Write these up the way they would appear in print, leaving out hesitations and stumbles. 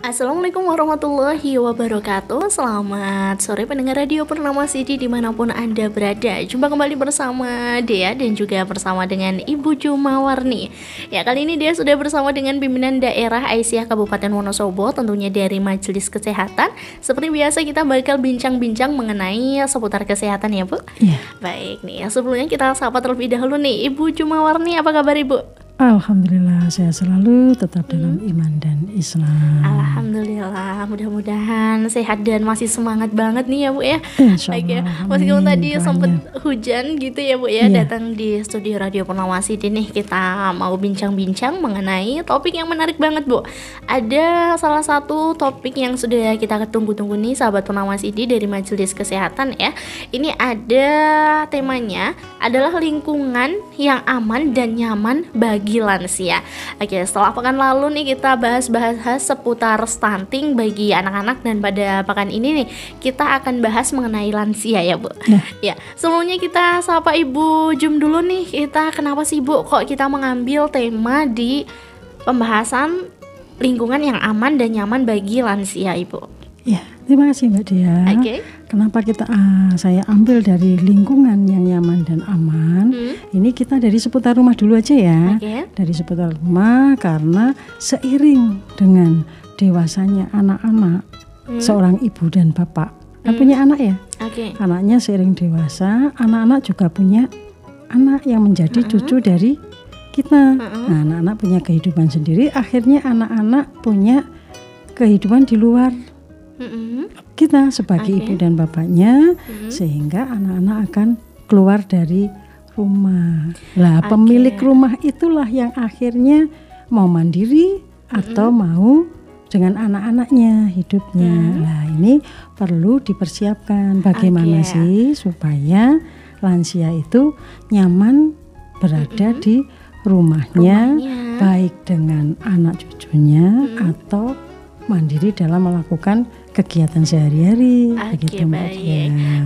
Assalamualaikum warahmatullahi wabarakatuh. Selamat sore pendengar radio Purnama City dimanapun Anda berada. Jumpa kembali bersama Dea dan juga bersama dengan Ibu Jumawarni. Ya, kali ini Dea sudah bersama dengan pimpinan daerah Aisyah Kabupaten Wonosobo, tentunya dari Majelis Kesehatan. Seperti biasa kita bakal bincang-bincang mengenai seputar kesehatan ya Bu. Iya. Baik nih, sebelumnya kita sapa terlebih dahulu nih Ibu Jumawarni, apa kabar Ibu? Alhamdulillah saya selalu tetap dalam iman dan Islam. Alhamdulillah, mudah-mudahan sehat dan masih semangat banget nih ya Bu ya. Insya Oke, Allah. meskipun tadi Doanya. sempat hujan gitu ya Bu ya, Iya. datang di studio Radio Purnama City nih, kita mau bincang-bincang mengenai topik yang menarik banget Bu. Ada salah satu topik yang sudah kita tunggu-tunggu nih sahabat Purnama City dari Majelis Kesehatan ya. Ini ada temanya adalah lingkungan yang aman dan nyaman bagi lansia. Oke, setelah pekan lalu nih kita bahas seputar stunting bagi anak-anak, dan pada pekan ini nih kita akan bahas mengenai lansia ya Bu. Ya, sebelumnya kita sapa Ibu Jum dulu nih. Kita kenapa sih Bu kok kita mengambil tema di pembahasan lingkungan yang aman dan nyaman bagi lansia Ibu? Ya, terima kasih Mbak Dia. Oke. Kenapa saya ambil dari lingkungan yang nyaman dan aman? Ini kita dari seputar rumah dulu aja ya. Oke. Dari seputar rumah, karena seiring dengan dewasanya anak-anak, seorang ibu dan bapak kan punya anak ya. Oke. Anaknya seiring dewasa, anak-anak juga punya anak yang menjadi cucu dari kita. Nah, anak-anak punya kehidupan sendiri, akhirnya anak-anak punya kehidupan di luar kita sebagai ibu dan bapaknya, sehingga anak-anak akan keluar dari rumah. Lah, pemilik rumah itulah yang akhirnya mau mandiri atau mau dengan anak-anaknya hidupnya. Lah, ini perlu dipersiapkan bagaimana sih supaya lansia itu nyaman berada di rumahnya, baik dengan anak cucunya atau mandiri dalam melakukan kegiatan sehari-hari. Oke,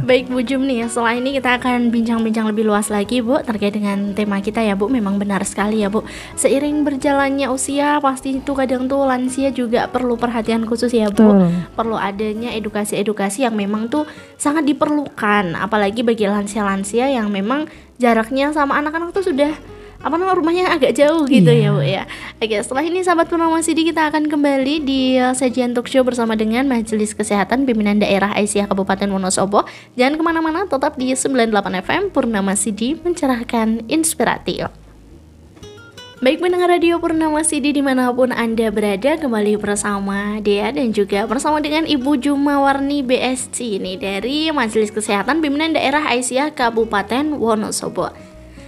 baik Bu Jum nih, setelah ini kita akan bincang-bincang lebih luas lagi Bu terkait dengan tema kita ya Bu. Memang benar sekali ya Bu, seiring berjalannya usia pasti itu kadang tuh lansia juga perlu perhatian khusus ya Bu. Perlu adanya edukasi-edukasi yang memang tuh sangat diperlukan, apalagi bagi lansia-lansia yang memang jaraknya sama anak-anak tuh sudah rumahnya agak jauh gitu ya Bu ya. Oke, setelah ini sahabat Purnama City kita akan kembali di sajian talk show bersama dengan Majelis Kesehatan Pimpinan Daerah Aisyah Kabupaten Wonosobo. Jangan kemana-mana, tetap di 98 FM Purnama City, mencerahkan, inspiratif. Baik pendengar radio Purnama City dimanapun Anda berada, kembali bersama Dea dan juga bersama dengan Ibu Jumawarni BSC nih dari Majelis Kesehatan Pimpinan Daerah Aisyah Kabupaten Wonosobo.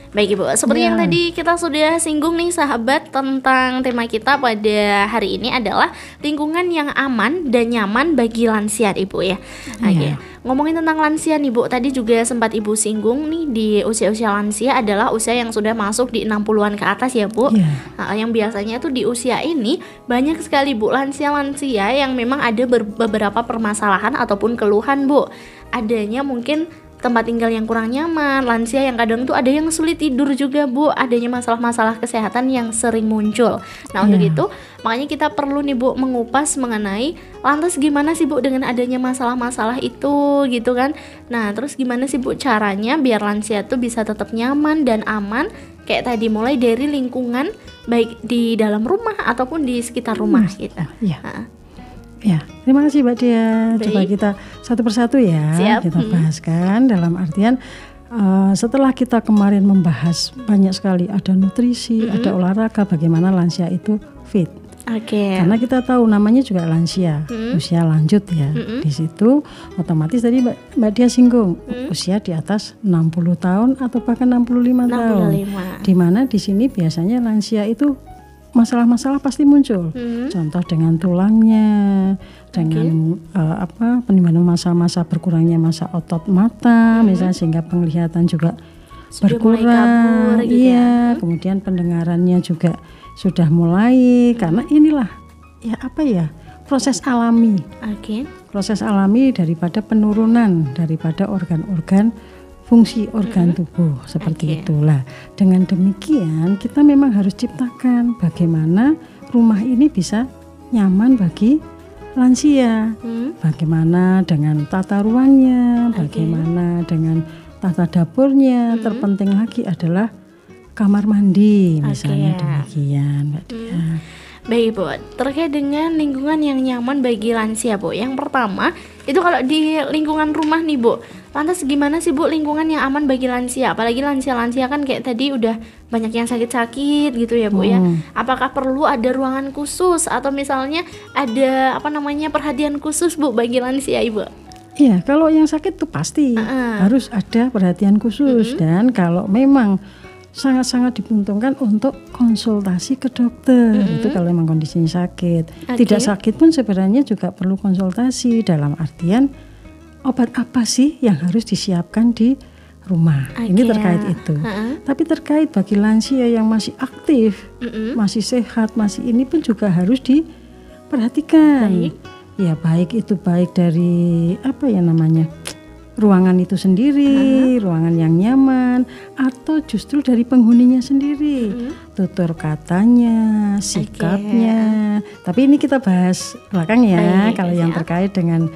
Baik Ibu, seperti yang tadi kita sudah singgung nih sahabat, tentang tema kita pada hari ini adalah lingkungan yang aman dan nyaman bagi lansia Ibu ya. Oke. Ngomongin tentang lansia nih Bu, tadi juga sempat Ibu singgung nih di usia-usia lansia adalah usia yang sudah masuk di 60-an ke atas ya Bu. Yang biasanya tuh di usia ini banyak sekali Bu lansia-lansia yang memang ada beberapa permasalahan ataupun keluhan Bu. Adanya mungkin tempat tinggal yang kurang nyaman, lansia yang kadang tuh ada yang sulit tidur juga Bu, adanya masalah-masalah kesehatan yang sering muncul. Nah untuk itu makanya kita perlu nih Bu mengupas mengenai lantas gimana sih Bu dengan adanya masalah-masalah itu gitu kan. Nah terus gimana sih Bu caranya biar lansia tuh bisa tetap nyaman dan aman, kayak tadi mulai dari lingkungan baik di dalam rumah ataupun di sekitar rumah gitu. Ya, terima kasih Mbak Dia. Coba kita satu persatu ya. Siap. Kita bahaskan dalam artian setelah kita kemarin membahas banyak sekali, ada nutrisi, ada olahraga, bagaimana lansia itu fit. Karena kita tahu namanya juga lansia, usia lanjut ya. Di situ otomatis tadi Mbak Dia singgung usia di atas 60 tahun atau bahkan 65 tahun. Di mana di sini biasanya lansia itu masalah-masalah pasti muncul. Contoh dengan tulangnya, dengan penimbangan masa-masa berkurangnya masa otot mata, misalnya, sehingga penglihatan juga sudah berkurang. Kabur, gitu kemudian pendengarannya juga sudah mulai, karena inilah proses alami. Proses alami daripada penurunan daripada organ-organ fungsi organ tubuh seperti itulah. Dengan demikian kita memang harus ciptakan bagaimana rumah ini bisa nyaman bagi lansia. Bagaimana dengan tata ruangnya, bagaimana dengan tata dapurnya, terpenting lagi adalah kamar mandi misalnya demikian Mbak Dia. Baik Bu, terkait dengan lingkungan yang nyaman bagi lansia Bu, yang pertama itu kalau di lingkungan rumah nih Bu, lantas gimana sih Bu lingkungan yang aman bagi lansia? Apalagi lansia-lansia kan kayak tadi udah banyak yang sakit-sakit gitu ya Bu ya. Apakah perlu ada ruangan khusus atau misalnya ada perhatian khusus Bu bagi lansia Ibu? Iya, kalau yang sakit tuh pasti harus ada perhatian khusus, dan kalau memang sangat-sangat diuntungkan untuk konsultasi ke dokter. Itu kalau memang kondisinya sakit. Tidak sakit pun sebenarnya juga perlu konsultasi, dalam artian obat apa sih yang harus disiapkan di rumah. Ini terkait itu. Tapi terkait bagi lansia yang masih aktif, masih sehat, masih ini pun juga harus diperhatikan. Ya baik itu baik dari ruangan itu sendiri, ruangan yang nyaman, atau justru dari penghuninya sendiri, tutur katanya, sikapnya. Tapi ini kita bahas belakang ya. Kalau yang terkait dengan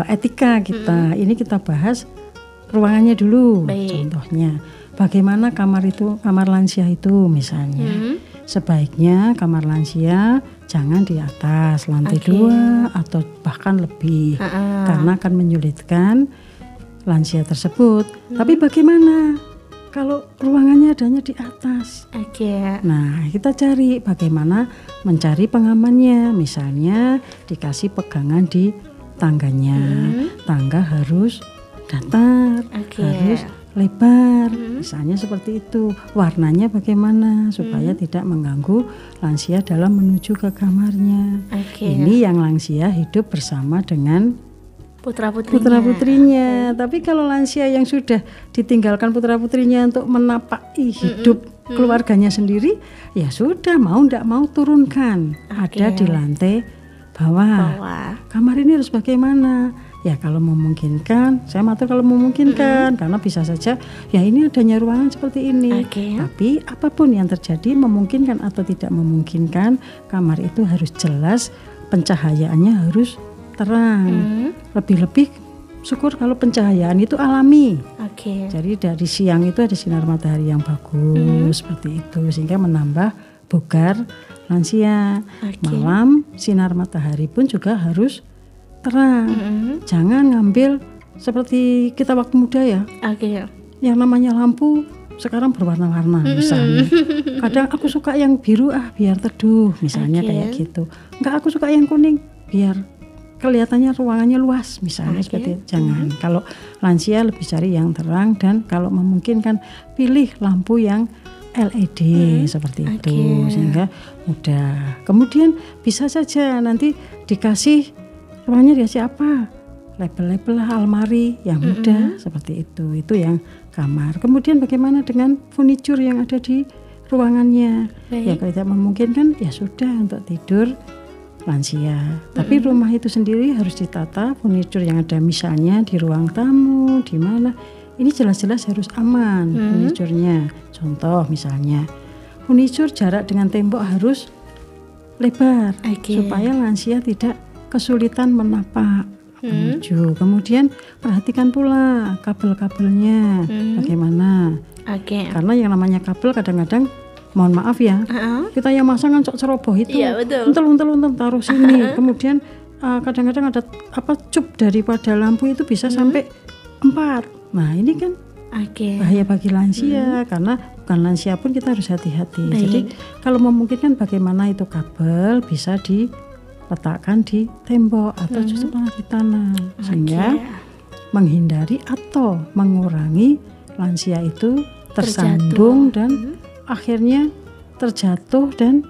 etika kita, ini kita bahas ruangannya dulu. Contohnya, bagaimana kamar lansia itu misalnya. Sebaiknya kamar lansia jangan di atas lantai 2 atau bahkan lebih, karena akan menyulitkan lansia tersebut. Tapi bagaimana kalau ruangannya adanya di atas? Nah, kita cari bagaimana mencari pengamannya. Misalnya dikasih pegangan di tangganya. Tangga harus datar, harus lebar, misalnya seperti itu. Warnanya bagaimana supaya tidak mengganggu lansia dalam menuju ke kamarnya. Ini yang lansia hidup bersama dengan putra-putrinya. Tapi kalau lansia yang sudah ditinggalkan putra-putrinya untuk menapaki hidup keluarganya sendiri, ya sudah, mau tidak mau turunkan. Ada di lantai bawah. Kamar ini harus bagaimana? Ya kalau memungkinkan, saya matur kalau memungkinkan, karena bisa saja ya ini adanya ruangan seperti ini. Tapi apapun yang terjadi, memungkinkan atau tidak memungkinkan, kamar itu harus jelas, pencahayaannya harus terang. Lebih-lebih syukur kalau pencahayaan itu alami. Jadi dari siang itu ada sinar matahari yang bagus, seperti itu, sehingga menambah bugar lansia. Malam sinar matahari pun juga harus terang. Jangan ngambil seperti kita waktu muda ya. Yang namanya lampu sekarang berwarna-warna misalnya. Kadang aku suka yang biru biar teduh misalnya, kayak gitu. Enggak, aku suka yang kuning biar kelihatannya ruangannya luas misalnya, seperti itu. Jangan. Kalau lansia lebih cari yang terang, dan kalau memungkinkan pilih lampu yang LED seperti itu, sehingga mudah. Kemudian bisa saja nanti dikasih ruangannya dikasih apa? Label-label almari yang mudah, seperti itu. Itu yang kamar. Kemudian bagaimana dengan furniture yang ada di ruangannya? Ya kalau tidak memungkinkan, ya sudah untuk tidur lansia. Tapi rumah itu sendiri harus ditata, furniture yang ada misalnya di ruang tamu, di mana. Ini jelas-jelas harus aman furniturnya. Contoh misalnya, furniture jarak dengan tembok harus lebar, supaya lansia tidak kesulitan menapak menuju. Kemudian perhatikan pula kabel-kabelnya bagaimana. Karena yang namanya kabel kadang-kadang, mohon maaf ya, kita yang masang kan ceroboh itu, untel taruh sini. Kemudian kadang-kadang ada cup daripada lampu itu bisa sampai 4. Nah ini kan bahaya bagi lansia, karena bukan lansia pun kita harus hati-hati. Jadi kalau memungkinkan bagaimana itu kabel bisa diletakkan di tembok atau justru malah di tanah, sehingga menghindari atau mengurangi lansia itu tersandung dan akhirnya terjatuh dan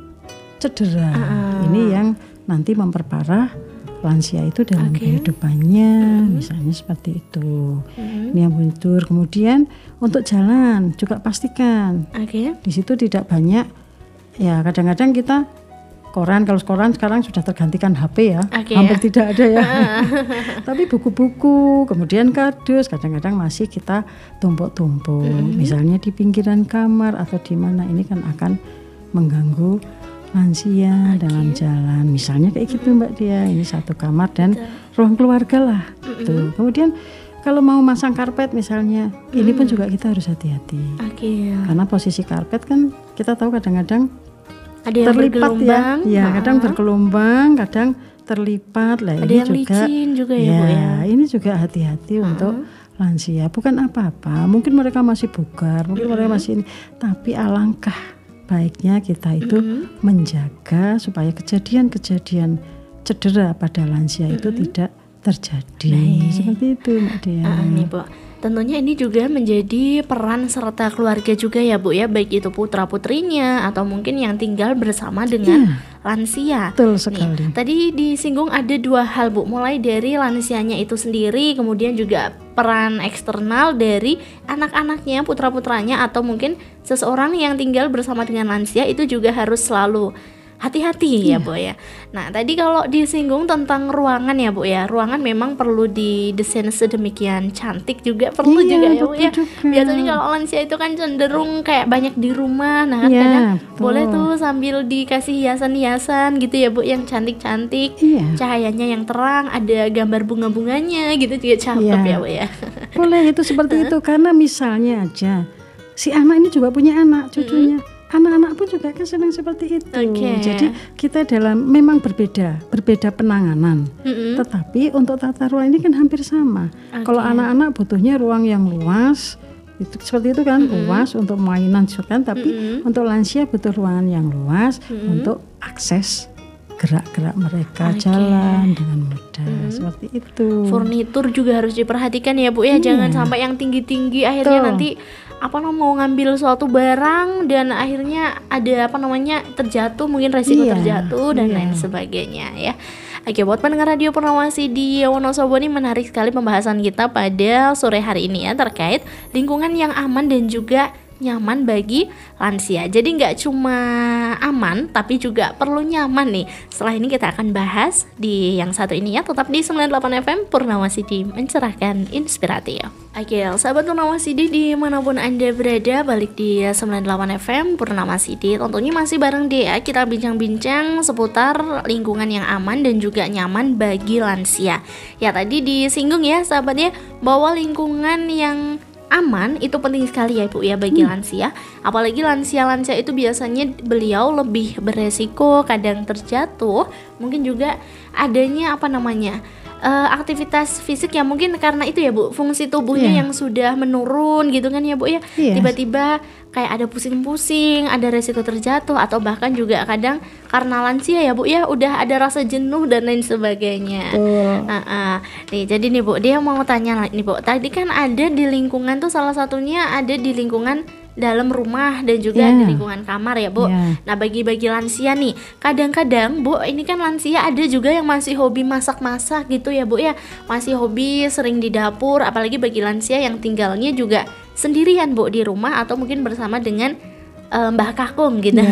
cedera. Ini yang nanti memperparah lansia itu dalam kehidupannya, misalnya seperti itu. Ini yang mundur. Kemudian untuk jalan juga pastikan di situ tidak banyak, ya kadang-kadang kita koran, kalau koran sekarang sudah tergantikan HP ya, hampir tidak ada ya. Tapi buku-buku, kemudian kardus kadang-kadang masih kita tumpuk-tumpuk, misalnya di pinggiran kamar atau di mana. Ini kan akan mengganggu lansia dalam jalan, misalnya kayak gitu Mbak Dia. Ini satu kamar dan ruang keluarga lah. Tuh. Kemudian kalau mau masang karpet misalnya, ini pun juga kita harus hati-hati. Karena posisi karpet kan kita tahu kadang-kadang ada yang terlipat ya, kadang bergelombang, kadang terlipat lah. Ada Ini yang juga, licin juga ya Bu ya. Ini juga hati-hati untuk lansia. Bukan apa-apa, mungkin mereka masih bugar, mungkin mereka masih ini, tapi alangkah baiknya kita itu menjaga supaya kejadian-kejadian cedera pada lansia itu tidak terjadi. Seperti itu Mbak Dia. Nih Bu, tentunya ini juga menjadi peran serta keluarga juga ya Bu ya, baik itu putra putrinya atau mungkin yang tinggal bersama dengan lansia. Betul sekali. Tadi disinggung ada 2 hal Bu, mulai dari lansianya itu sendiri, kemudian juga peran eksternal dari anak-anaknya, putra-putranya, atau mungkin seseorang yang tinggal bersama dengan lansia itu juga harus selalu hati-hati ya Bu ya. Nah tadi kalau disinggung tentang ruangan ya Bu ya, ruangan memang perlu didesain sedemikian cantik juga perlu juga ya Bu ya. Biasanya kalau lansia itu kan cenderung kayak banyak di rumah, nah kan kadang boleh tuh sambil dikasih hiasan-hiasan gitu ya Bu yang cantik-cantik, cahayanya yang terang, ada gambar bunga-bunganya gitu juga cakep ya Bu ya. Boleh itu seperti itu, karena misalnya aja si anak ini juga punya anak, cucunya. Anak-anak pun juga kan senang seperti itu. Jadi kita memang berbeda penanganan. Tetapi untuk tata ruang ini kan hampir sama. Kalau anak-anak butuhnya ruang yang luas, itu seperti itu kan, luas untuk mainan kan. Tapi untuk lansia butuh ruangan yang luas untuk akses gerak-gerak mereka, jalan dengan mudah. Seperti itu. Furnitur juga harus diperhatikan ya Bu ya. Jangan sampai yang tinggi-tinggi akhirnya nanti mau ngambil suatu barang dan akhirnya ada terjatuh, mungkin resiko terjatuh dan lain sebagainya ya. Oke, buat pendengar Radio Purnawasi di Wonosobo, ini menarik sekali pembahasan kita pada sore hari ini ya, terkait lingkungan yang aman dan juga nyaman bagi lansia. Jadi nggak cuma aman tapi juga perlu nyaman nih. Setelah ini kita akan bahas di yang satu ini ya, tetap di 98 FM Purnawasidi, mencerahkan, inspiratif. Oke, sahabat Purnawasidi dimanapun Anda berada, balik di 98 FM Purnawasidi. Tentunya masih bareng dia, kita bincang-bincang seputar lingkungan yang aman dan juga nyaman bagi lansia. Ya tadi disinggung ya sahabatnya, bahwa lingkungan yang aman itu penting sekali ya Bu ya bagi lansia. Apalagi lansia-lansia itu biasanya beliau lebih beresiko kadang terjatuh, mungkin juga adanya aktivitas fisik yang mungkin karena itu ya Bu, fungsi tubuhnya yang sudah menurun gitu kan ya Bu ya. Tiba-tiba kayak ada pusing-pusing, ada resiko terjatuh, atau bahkan juga kadang karena lansia ya Bu ya, udah ada rasa jenuh dan lain sebagainya. Nih jadi nih Bu, dia mau tanya nih Bu, tadi kan ada di lingkungan tuh, salah satunya ada di lingkungan dalam rumah dan juga di lingkungan kamar ya Bu. Nah bagi lansia nih, kadang-kadang Bu, ini kan lansia ada juga yang masih hobi masak-masak gitu ya Bu ya, masih hobi sering di dapur, apalagi bagi lansia yang tinggalnya juga sendirian Bu di rumah atau mungkin bersama dengan Mbah Kakung gitu,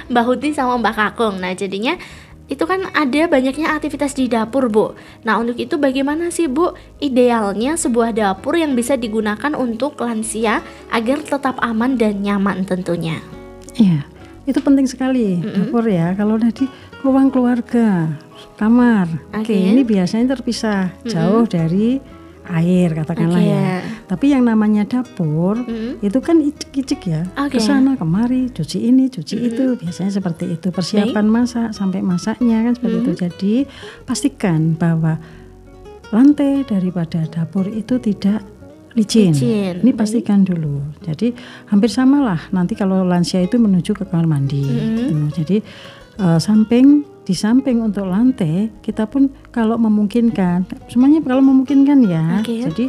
Mbah Huti sama Mbah Kakung. Nah jadinya itu kan ada banyaknya aktivitas di dapur Bu. Nah untuk itu bagaimana sih Bu idealnya sebuah dapur yang bisa digunakan untuk lansia agar tetap aman dan nyaman tentunya? Iya, itu penting sekali dapur ya. Kalau tadi ruang keluarga, kamar, ini biasanya terpisah jauh dari air katakanlah ya. Tapi yang namanya dapur itu kan icik-icik ya, kesana kemari, cuci ini, cuci itu, biasanya seperti itu. Persiapan masak sampai masaknya kan seperti itu. Jadi pastikan bahwa lantai daripada dapur itu tidak licin. Ini pastikan dulu. Jadi hampir samalah nanti kalau lansia itu menuju ke kamar mandi. Jadi di samping untuk lantai, kita pun kalau memungkinkan, semuanya kalau memungkinkan ya. Jadi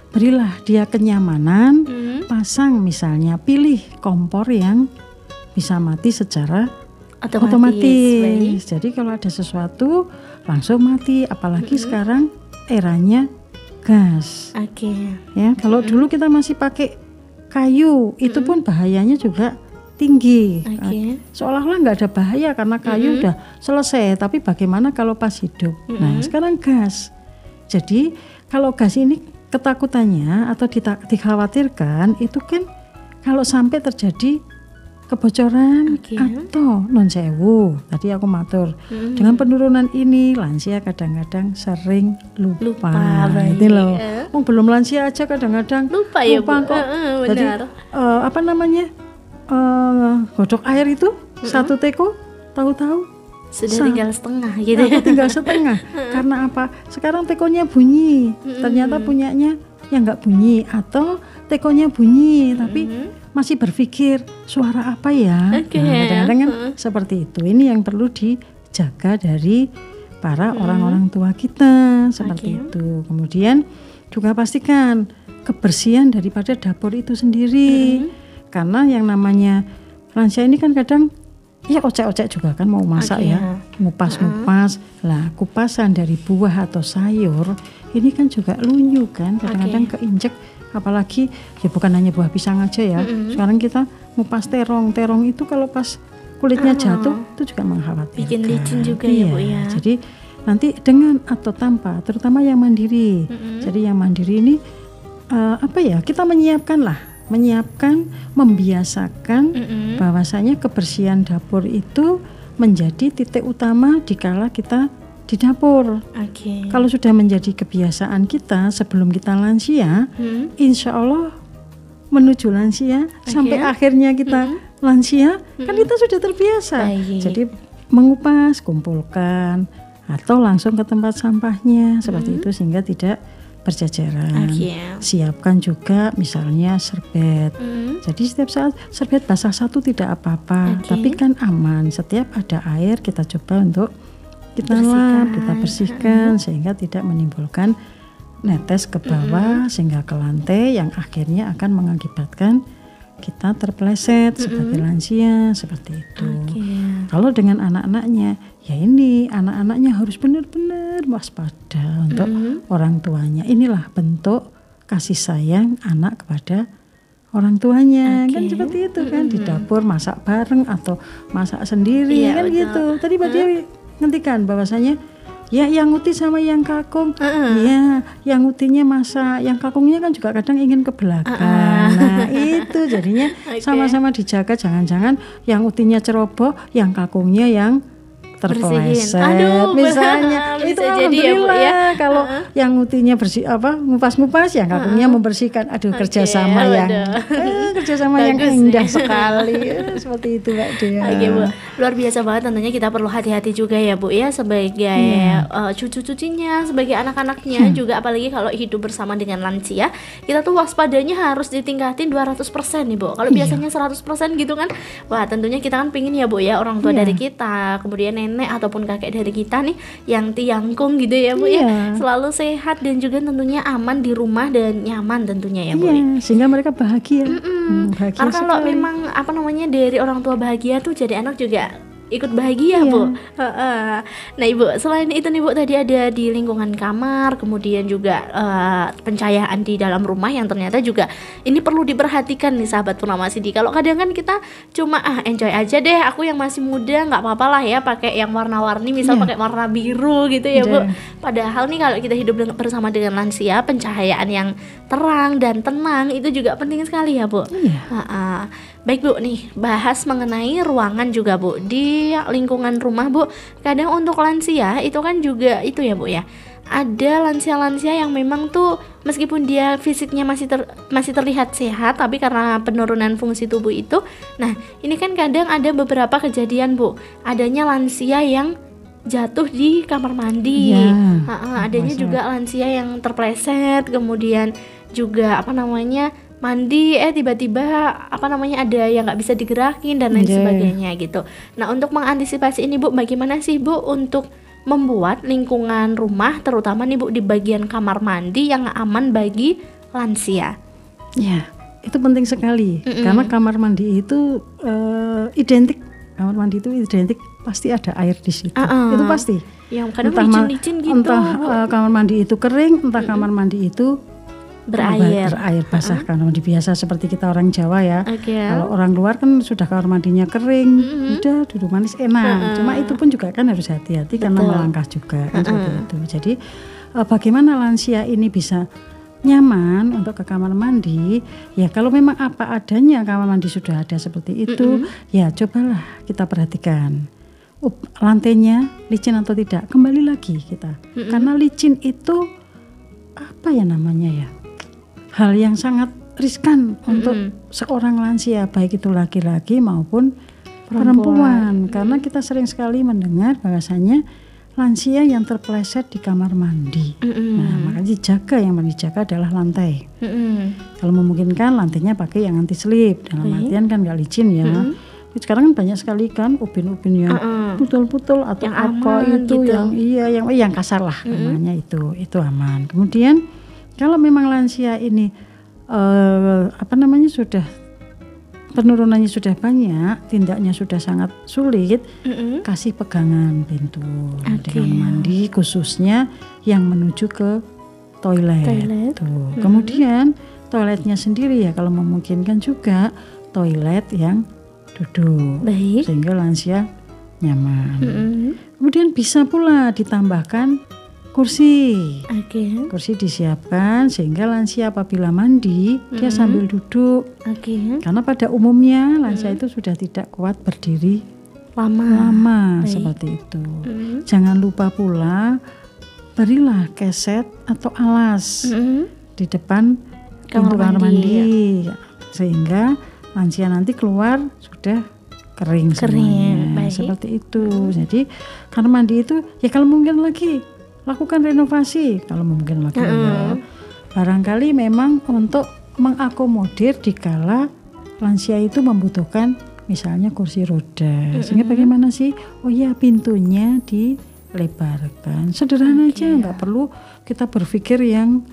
berilah dia kenyamanan, pasang misalnya, pilih kompor yang bisa mati secara otomatis. Jadi kalau ada sesuatu langsung mati, apalagi sekarang eranya gas. Ya, kalau dulu kita masih pakai kayu, itu pun bahayanya juga tinggi. Seolah-olah nggak ada bahaya karena kayu udah selesai, tapi bagaimana kalau pas hidup? Nah sekarang gas. Jadi kalau gas ini ketakutannya atau dikhawatirkan itu kan kalau sampai terjadi kebocoran atau non sewu. Tadi aku matur dengan penurunan ini lansia kadang-kadang sering lupa itu loh. Belum lansia aja kadang-kadang lupa ya Bu. kok. Jadi godok air itu satu teko tahu-tahu sudah tinggal setengah gitu. Tinggal setengah. Karena apa? Sekarang tekonya bunyi, ternyata punyanya yang nggak bunyi, atau tekonya bunyi tapi masih berpikir suara apa ya. Kadang-kadang kan seperti itu. Ini yang perlu dijaga dari para orang-orang tua kita seperti itu. Kemudian juga pastikan kebersihan daripada dapur itu sendiri. Karena yang namanya lansia ini kan kadang ya ocek-ocek juga kan mau masak ya, ngupas-ngupas. Lah kupasan dari buah atau sayur ini kan juga lunyu kan, kadang-kadang keinjek. Apalagi ya bukan hanya buah pisang aja ya. Sekarang kita ngupas terong itu kalau pas kulitnya jatuh itu juga mengkhawatirkan. Bikin licin juga ya Bu ya. Jadi nanti dengan atau tanpa, terutama yang mandiri. Jadi yang mandiri ini kita menyiapkan, membiasakan bahwasanya kebersihan dapur itu menjadi titik utama dikala kita di dapur. Kalau sudah menjadi kebiasaan kita sebelum kita lansia, insya Allah menuju lansia sampai akhirnya kita lansia, kan kita sudah terbiasa. Jadi mengupas, kumpulkan, atau langsung ke tempat sampahnya seperti itu sehingga tidak berjajaran. Siapkan juga misalnya serbet. Jadi setiap saat serbet basah satu tidak apa-apa, tapi kan aman. Setiap ada air kita coba untuk kita lap, kita bersihkan sehingga tidak menimbulkan netes ke bawah sehingga ke lantai yang akhirnya akan mengakibatkan kita terpeleset sebagai lansia seperti itu. Kalau dengan anak-anaknya, ya ini anak-anaknya harus benar-benar waspada untuk orang tuanya. Inilah bentuk kasih sayang anak kepada orang tuanya. Kan seperti itu kan, di dapur masak bareng atau masak sendiri kan betul. Gitu. Tadi Mbak Dewi ngertikan bahwasanya ya yang uti sama yang kakung, ya yang utinya masak, yang kakungnya kan juga kadang ingin ke belakang. Nah itu jadinya sama-sama dijaga, jangan-jangan yang utinya ceroboh, yang kakungnya yang terpeleset. Misalnya itu alhamdulillah ya, kalau yang utinya bersih ngupas-ngupas, yang kakungnya membersihkan. Kerjasama yang indah sekali. Seperti itu Mbak Dea. Bu, luar biasa banget. Tentunya kita perlu hati-hati juga ya Bu ya, sebagai cucu-cucunya, sebagai anak-anaknya juga, apalagi kalau hidup bersama dengan lansia, kita tuh waspadanya harus ditingkatin 200% nih Bu. Kalau biasanya 100% gitu kan, wah tentunya kita kan pingin ya Bu ya, orang tua dari kita, kemudian nenek ataupun kakek dari kita nih yang tiangkung gitu ya Bu ya, selalu sehat dan juga tentunya aman di rumah dan nyaman tentunya ya Bu. Sehingga mereka bahagia. Karena kalau memang dari orang tua bahagia tuh jadi anak juga ikut bahagia Bu. Nah Ibu, selain itu nih Bu, tadi ada di lingkungan kamar, kemudian juga pencahayaan di dalam rumah yang ternyata juga ini perlu diperhatikan nih sahabat Purnama Sidi. Kalau kadang kan kita cuma enjoy aja deh, aku yang masih muda nggak apa-apa lah ya pakai yang warna-warni, misal pakai warna biru gitu ya Bu. Padahal nih kalau kita hidup bersama dengan lansia, pencahayaan yang terang dan tenang itu juga penting sekali ya Bu. Baik Bu, nih bahas mengenai ruangan juga Bu. Di lingkungan rumah Bu, kadang untuk lansia itu kan juga itu ya Bu ya, ada lansia-lansia yang memang tuh meskipun dia fisiknya masih terlihat sehat, tapi karena penurunan fungsi tubuh itu, nah ini kan kadang ada beberapa kejadian Bu, adanya lansia yang jatuh di kamar mandi, adanya juga lansia yang terpleset, kemudian juga mandi tiba-tiba ada yang nggak bisa digerakin dan lain sebagainya gitu. Nah untuk mengantisipasi ini Bu, bagaimana sih Bu untuk membuat lingkungan rumah terutama nih Bu di bagian kamar mandi yang aman bagi lansia? Ya itu penting sekali karena kamar mandi itu identik, kamar mandi itu identik pasti ada air di situ. Itu pasti. Yang kadang licin-licin gitu. Entah kamar mandi itu kering, entah kamar mandi itu berair basah. Karena biasa seperti kita orang Jawa ya. Kalau orang luar kan sudah kamar mandinya kering, udah duduk manis enak. Cuma itu pun juga kan harus hati-hati karena melangkah juga kan seperti itu. Jadi bagaimana lansia ini bisa nyaman untuk ke kamar mandi, ya kalau memang apa adanya kamar mandi sudah ada seperti itu, ya cobalah kita perhatikan lantainya licin atau tidak. Kembali lagi kita, karena licin itu apa ya namanya ya, hal yang sangat riskan untuk seorang lansia, baik itu laki-laki maupun perempuan. Karena kita sering sekali mendengar bahwasanya lansia yang terpeleset di kamar mandi. Nah, makanya dijaga, yang dijaga adalah lantai. Kalau memungkinkan lantainya pakai yang anti slip, dalam artian kan nggak licin ya. Sekarang kan banyak sekali kan ubin-ubin yang putul-putul atau yang apa aman itu gitu. yang kasar lah namanya, itu aman. Kemudian kalau memang lansia ini sudah penurunannya sudah banyak, tindaknya sudah sangat sulit, kasih pegangan pintu di kamar mandi, khususnya yang menuju ke toilet. Tuh. Kemudian toiletnya sendiri ya kalau memungkinkan juga toilet yang duduk, sehingga lansia nyaman. Kemudian bisa pula ditambahkan kursi. Kursi disiapkan sehingga lansia apabila mandi dia sambil duduk. Karena pada umumnya lansia itu sudah tidak kuat berdiri lama seperti itu. Jangan lupa pula berilah keset atau alas di depan pintu kamar mandi sehingga lansia nanti keluar sudah kering semuanya. Seperti itu. Jadi kamar mandi itu ya kalau mungkin lagi lakukan renovasi kalau mungkin lagi ya. Barangkali memang untuk mengakomodir dikala lansia itu membutuhkan misalnya kursi roda. Sehingga bagaimana sih? Oh ya, pintunya dilebarkan. Sederhana aja, nggak perlu kita berpikir yang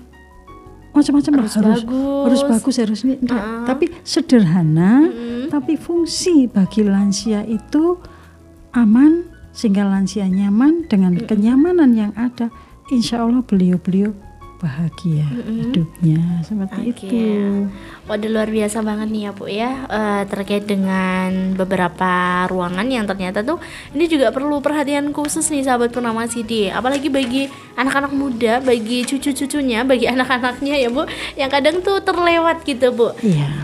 macam-macam harus bagus harus ini. Tapi sederhana, tapi fungsi bagi lansia itu aman. Sehingga lansia nyaman, dengan kenyamanan yang ada, insya Allah beliau-beliau bahagia hidupnya seperti itu. Waduh, luar biasa banget nih ya Bu ya, terkait dengan beberapa ruangan yang ternyata tuh ini juga perlu perhatian khusus nih sahabat Purnama CD, apalagi bagi anak-anak muda, bagi cucu-cucunya, bagi anak-anaknya ya Bu, yang kadang tuh terlewat gitu Bu.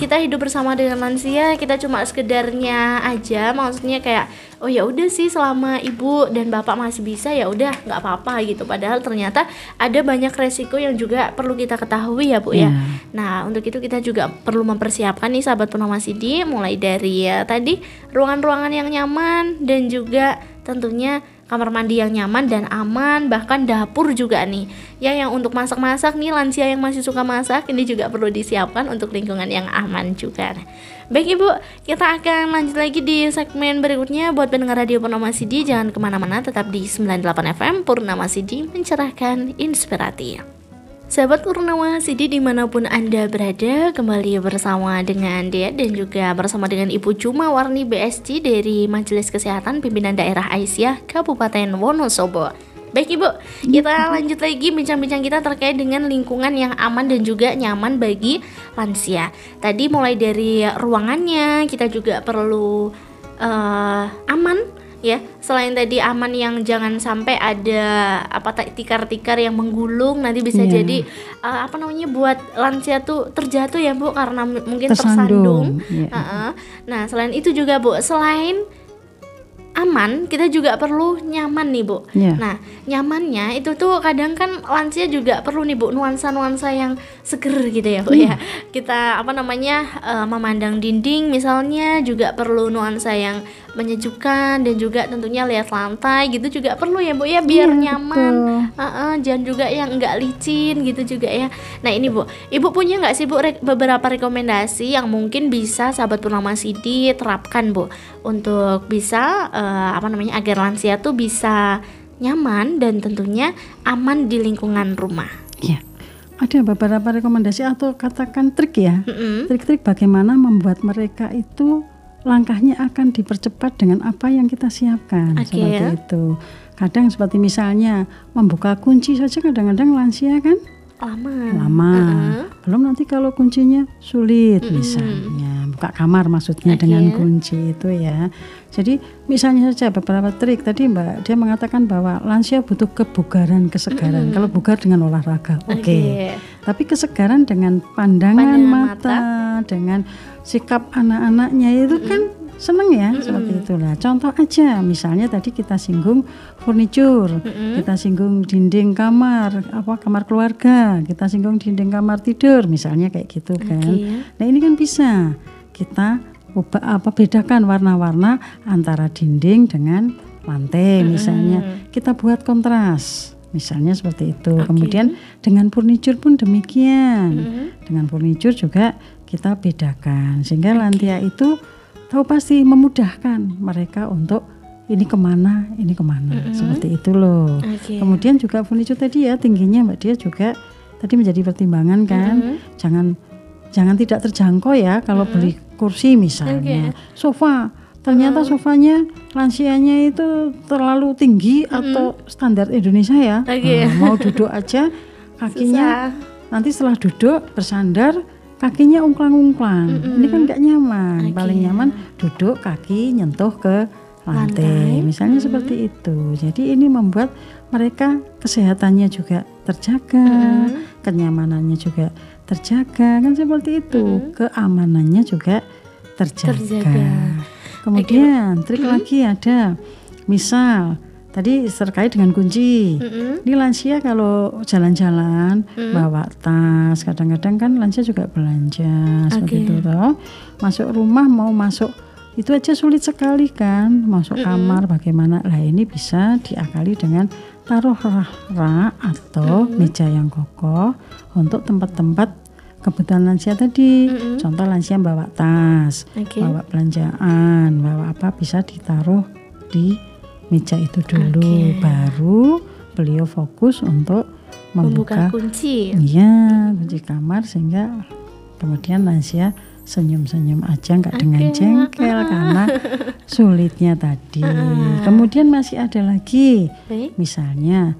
Kita hidup bersama dengan lansia, kita cuma sekedarnya aja, maksudnya kayak oh ya udah sih selama ibu dan bapak masih bisa ya udah nggak apa-apa gitu, padahal ternyata ada banyak resiko yang juga perlu kita ketahui ya Bu ya. Nah untuk itu kita juga perlu mempersiapkan nih sahabat Purnama CD, mulai dari ya tadi ruangan-ruangan yang nyaman dan juga tentunya kamar mandi yang nyaman dan aman, bahkan dapur juga nih ya, yang untuk masak-masak nih lansia yang masih suka masak ini juga perlu disiapkan untuk lingkungan yang aman juga. Baik Ibu, kita akan lanjut lagi di segmen berikutnya. Buat pendengar radio Purnama CD jangan kemana-mana, tetap di 98 FM Purnama CD, mencerahkan, inspiratif. Sahabat Purnama CD dimanapun Anda berada, kembali bersama dengan Dea dan juga bersama dengan Ibu Juma Warni BSC dari Majelis Kesehatan Pimpinan Daerah Aisyah Kabupaten Wonosobo. Baik Ibu, kita lanjut lagi bincang-bincang kita terkait dengan lingkungan yang aman dan juga nyaman bagi lansia. Tadi mulai dari ruangannya, kita juga perlu aman ya, selain tadi aman yang jangan sampai ada tikar-tikar yang menggulung, nanti bisa jadi buat lansia tuh terjatuh ya Bu, karena mungkin tersandung. Nah selain itu juga Bu, selain aman kita juga perlu nyaman nih Bu. Nah nyamannya itu tuh kadang kan lansia juga perlu nih Bu nuansa-nuansa yang seger gitu ya Bu ya. Kita memandang dinding misalnya juga perlu nuansa yang menyejukkan, dan juga tentunya lihat lantai gitu juga perlu ya Bu ya, biar nyaman. Jangan juga yang enggak licin gitu juga ya. Nah ini Bu, Ibu punya nggak sih Bu beberapa rekomendasi yang mungkin bisa sahabat Purnama CD terapkan Bu untuk bisa agar lansia tuh bisa nyaman dan tentunya aman di lingkungan rumah? Ada beberapa rekomendasi atau katakan trik ya, trik-trik bagaimana membuat mereka itu langkahnya akan dipercepat dengan apa yang kita siapkan. Seperti itu. Kadang seperti misalnya membuka kunci saja kadang-kadang lansia kan lama. Belum nanti kalau kuncinya sulit misalnya buka kamar maksudnya dengan kunci itu ya. Jadi misalnya saja beberapa trik tadi Mbak dia mengatakan bahwa lansia butuh kebugaran, kesegaran. Kalau bugar dengan olahraga. tapi kesegaran dengan pandangan mata, dengan sikap anak-anaknya itu kan seneng ya, seperti itulah. Contoh aja, misalnya tadi kita singgung furniture, kita singgung dinding kamar, kamar keluarga, kita singgung dinding kamar tidur, misalnya kayak gitu kan. Nah ini kan bisa kita bedakan warna-warna antara dinding dengan lantai, misalnya kita buat kontras, misalnya seperti itu. Kemudian dengan furniture pun demikian, dengan furniture juga kita bedakan sehingga lantia itu tahu pasti, memudahkan mereka untuk ini kemana, seperti itu loh. Kemudian juga furniture tadi ya, tingginya Mbak Dia juga tadi menjadi pertimbangan kan. Jangan tidak terjangkau ya kalau beli kursi misalnya. Sofa, ternyata sofanya lansianya itu terlalu tinggi atau standar Indonesia ya. Mau duduk aja kakinya nanti setelah duduk bersandar kakinya ungklang-ungklang. Ini kan gak nyaman. Paling nyaman duduk kaki nyentuh ke lantai. Misalnya seperti itu. Jadi ini membuat mereka kesehatannya juga terjaga, kenyamanannya juga terjaga, kan seperti itu. Keamanannya juga terjaga. Kemudian trik lagi ada, misal tadi terkait dengan kunci. Ini lansia kalau jalan-jalan bawa tas, kadang-kadang kan lansia juga belanja seperti itu toh. Masuk rumah mau masuk itu aja sulit sekali kan, masuk kamar bagaimana. Lah ini bisa diakali dengan taruh rak atau meja yang kokoh untuk tempat-tempat kebutuhan lansia tadi. Contoh lansia bawa tas, bawa belanjaan, bawa apa, bisa ditaruh di meja itu dulu, baru beliau fokus untuk membuka kunci. Iya, kunci kamar, sehingga kemudian lansia senyum-senyum aja, nggak dengan jengkel karena sulitnya tadi. Kemudian masih ada lagi, misalnya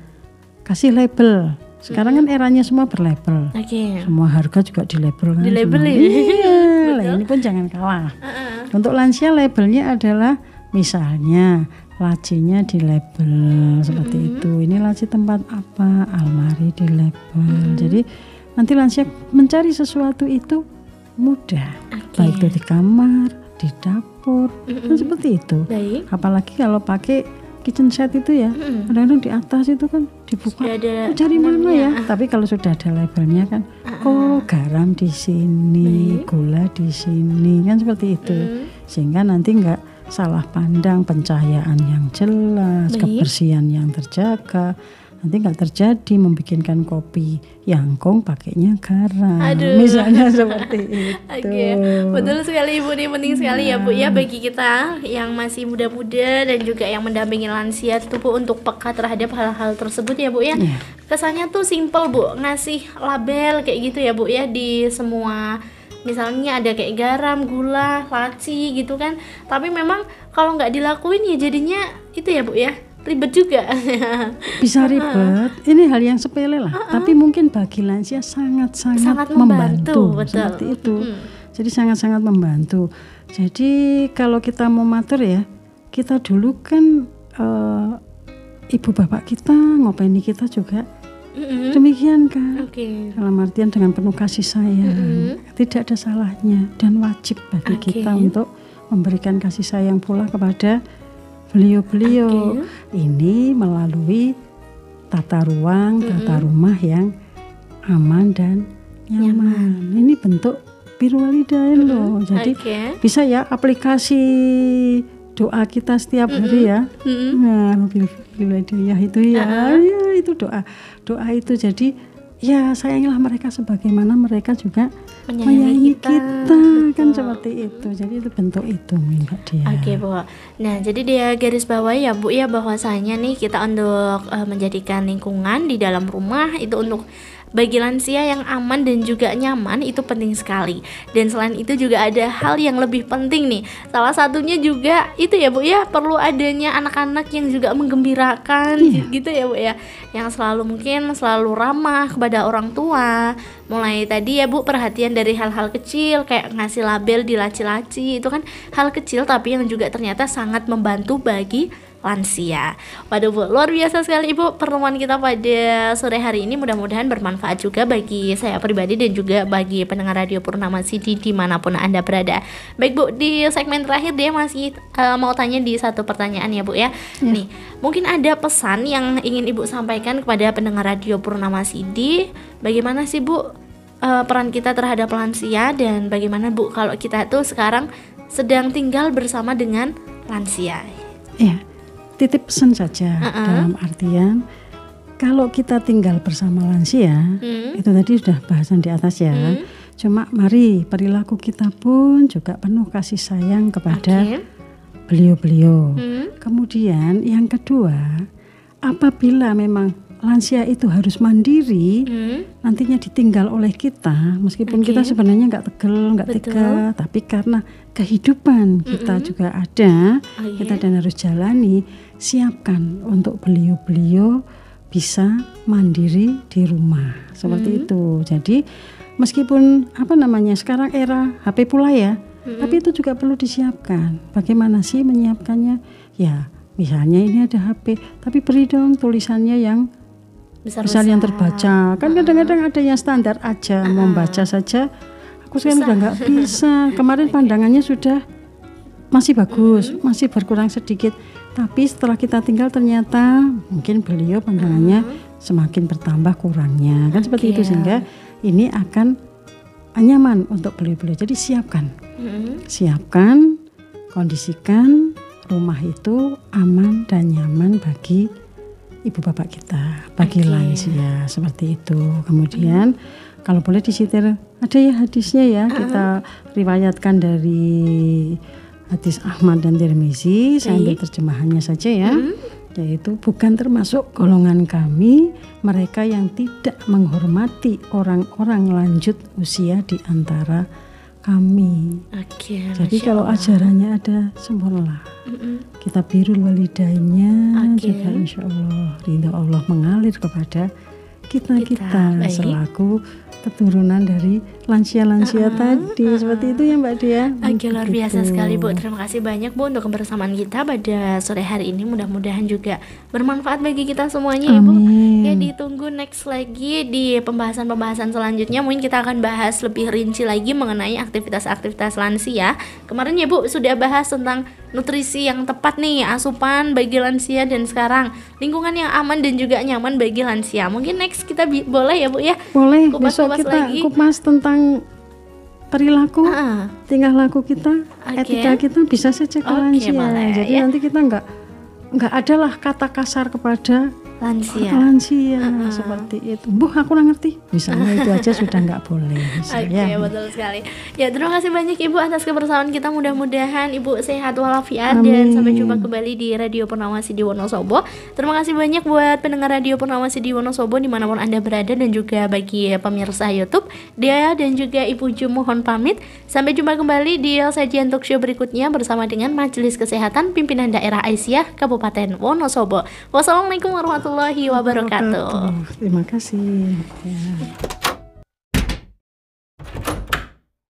kasih label. Sekarang kan eranya semua berlabel, semua harga juga dilabel kan. Iya, ini pun jangan kalah. Untuk lansia labelnya adalah misalnya lacinya di label seperti itu. Ini laci tempat apa, almari di label. Jadi nanti lansia mencari sesuatu itu mudah, baik itu di kamar, di dapur, kan seperti itu. Apalagi kalau pakai kitchen set itu ya, kadang-kadang di atas itu kan dibuka, cari mana ya. Tapi kalau sudah ada labelnya kan, oh garam di sini, gula di sini, kan seperti itu. Sehingga nanti nggak salah pandang, pencahayaan yang jelas, kebersihan yang terjaga. Nanti nggak terjadi membikinkan kopi yangkong pakainya garam. Misalnya seperti itu. Betul sekali Ibu, ini penting sekali ya Bu ya, bagi kita yang masih muda-muda dan juga yang mendampingi lansia itu Bu, untuk peka terhadap hal-hal tersebut ya Bu ya. Kesannya tuh simple Bu, ngasih label kayak gitu ya Bu ya, di semua misalnya ada kayak garam, gula, laci gitu kan. Tapi memang kalau nggak dilakuin ya jadinya itu ya Bu ya, ribet juga. Bisa ribet, ini hal yang sepele lah, tapi mungkin bagi lansia sangat membantu. Seperti itu. Jadi sangat-sangat membantu. Jadi kalau kita mau matur ya, kita dulu kan ibu bapak kita ngopeni kita juga demikian kan. Dalam artian dengan penuh kasih sayang, tidak ada salahnya dan wajib bagi kita untuk memberikan kasih sayang pula kepada beliau-beliau. Ini melalui tata ruang, tata rumah yang aman dan nyaman. Ini bentuk birrul walidain loh. Jadi bisa ya aplikasi doa kita setiap hari ya. Nah, birrul walidain itu ya, itu doa itu. Jadi ya sayangilah mereka sebagaimana mereka juga menyayangi kita kan seperti itu. Jadi itu bentuk itu Mbak Dia. Bu. Nah jadi dia garis bawah ya Bu ya, bahwasanya nih kita untuk menjadikan lingkungan di dalam rumah itu untuk bagi lansia yang aman dan juga nyaman itu penting sekali. Dan selain itu juga ada hal yang lebih penting nih. Salah satunya juga itu ya Bu ya, perlu adanya anak-anak yang juga menggembirakan gitu ya Bu ya, yang mungkin selalu ramah kepada orang tua. Mulai tadi ya Bu, perhatian dari hal-hal kecil kayak ngasih label di laci-laci, itu kan hal kecil tapi yang juga ternyata sangat membantu bagi lansia. Waduh Bu, luar biasa sekali Ibu pertemuan kita pada sore hari ini. Mudah-mudahan bermanfaat juga bagi saya pribadi dan juga bagi pendengar Radio Purnama CD dimanapun Anda berada. Baik Bu, di segmen terakhir dia masih mau tanya di satu pertanyaan ya Bu ya. Nih, mungkin ada pesan yang ingin Ibu sampaikan kepada pendengar Radio Purnama CD. Bagaimana sih Bu peran kita terhadap lansia, dan bagaimana Bu kalau kita tuh sekarang sedang tinggal bersama dengan lansia? Ya, titip pesan saja dalam artian kalau kita tinggal bersama lansia, itu tadi sudah bahasan di atas ya. Cuma mari perilaku kita pun juga penuh kasih sayang kepada beliau-beliau. Kemudian yang kedua, apabila memang lansia itu harus mandiri, nantinya ditinggal oleh kita, meskipun kita sebenarnya nggak tegel, nggak tega, tapi karena kehidupan kita juga ada, kita dan harus jalani, siapkan untuk beliau-beliau bisa mandiri di rumah, seperti itu. Jadi meskipun sekarang era HP pula ya, tapi itu juga perlu disiapkan. Bagaimana sih menyiapkannya? Ya, misalnya ini ada HP, tapi beri dong tulisannya yang besar yang terbaca. Kan kadang-kadang ada yang standar aja, membaca saja aku sekarang udah nggak bisa. Kemarin pandangannya sudah masih bagus, masih berkurang sedikit, tapi setelah kita tinggal ternyata mungkin beliau pandangannya semakin bertambah kurangnya, kan seperti itu, sehingga ini akan nyaman untuk beliau-beliau. Jadi siapkan, kondisikan rumah itu aman dan nyaman bagi ibu bapak kita, bagi lansia, seperti itu. Kemudian kalau boleh disitir, ada ya hadisnya ya, kita riwayatkan dari hadis Ahmad dan Tirmizi, saya ambil terjemahannya saja ya, yaitu bukan termasuk golongan kami mereka yang tidak menghormati orang-orang lanjut usia di antara kami. Jadi kalau ajarannya ada sempurna, kita birrul walidainnya juga insya Allah ridha Allah mengalir kepada kita selaku keturunan dari lansia-lansia tadi, seperti itu ya Mbak Dia. Luar biasa sekali Bu. Terima kasih banyak Bu untuk kebersamaan kita pada sore hari ini. Mudah-mudahan juga bermanfaat bagi kita semuanya ya Bu. Ya, ditunggu next lagi di pembahasan-pembahasan selanjutnya. Mungkin kita akan bahas lebih rinci lagi mengenai aktivitas-aktivitas lansia. Kemarin ya Bu sudah bahas tentang nutrisi yang tepat nih, asupan bagi lansia, dan sekarang lingkungan yang aman dan juga nyaman bagi lansia. Mungkin next kita boleh ya Bu ya? Boleh, besok kita kupas tentang perilaku, tingkah laku kita, etika kita bisa saja ke lansia. Jadi nanti kita nggak adalah kata kasar kepada lansia seperti itu. Bu, aku nggak ngerti. Misalnya itu aja sudah nggak boleh. Betul sekali. Ya, terima kasih banyak Ibu atas kebersamaan kita. Mudah-mudahan Ibu sehat walafiat dan sampai jumpa kembali di Radio Purnama CD Wonosobo. Terima kasih banyak buat pendengar Radio Purnama CD Wonosobo dimanapun Anda berada, dan juga bagi pemirsa YouTube. Dia dan juga Ibu Ju mohon pamit. Sampai jumpa kembali di sajian talk show berikutnya bersama dengan Majelis Kesehatan Pimpinan Daerah Aisyah Kabupaten Wonosobo. Wassalamualaikum warahmatullahi wabarakatuh. Terima kasih. Ya.